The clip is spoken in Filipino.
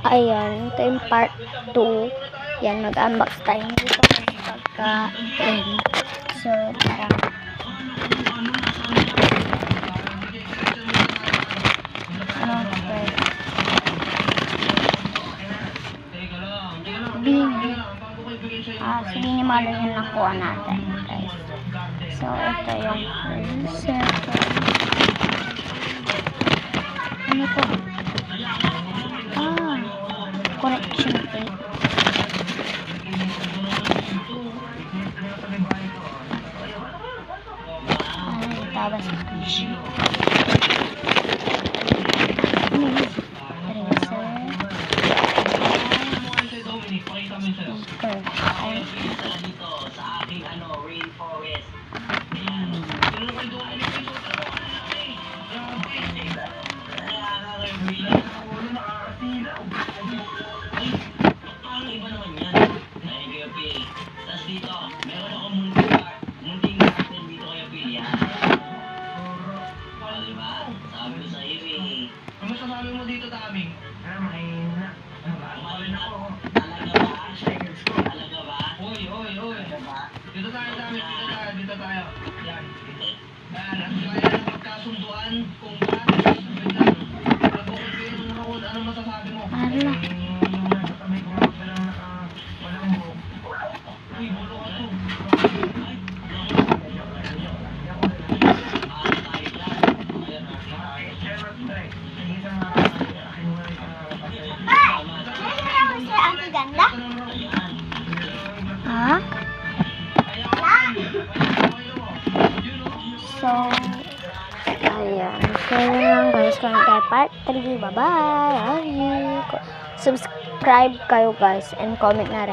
Ayan, ito yung part 2. Yan, mag-unbox tayo dito ng pagkain. So, parang sige niyo malo yung nakuha natin, guys. So, ito yung second. Ano to? Correction tape. Tawag sa tissue. Ano masasabi mo dito, Tabing? Mahina. Talaga ba? Oy. Dito tayo, Tabing. Dito tayo. Yan. Yan. At kaya ng pagkasunduan kung bakit. Ano masasabi mo? Uy, bulo ka to. Ganda? Ha? So, ayan. So, yun lang guys. Kung kayo part 3. Bye-bye. Love you. Subscribe kayo guys. And comment na rin.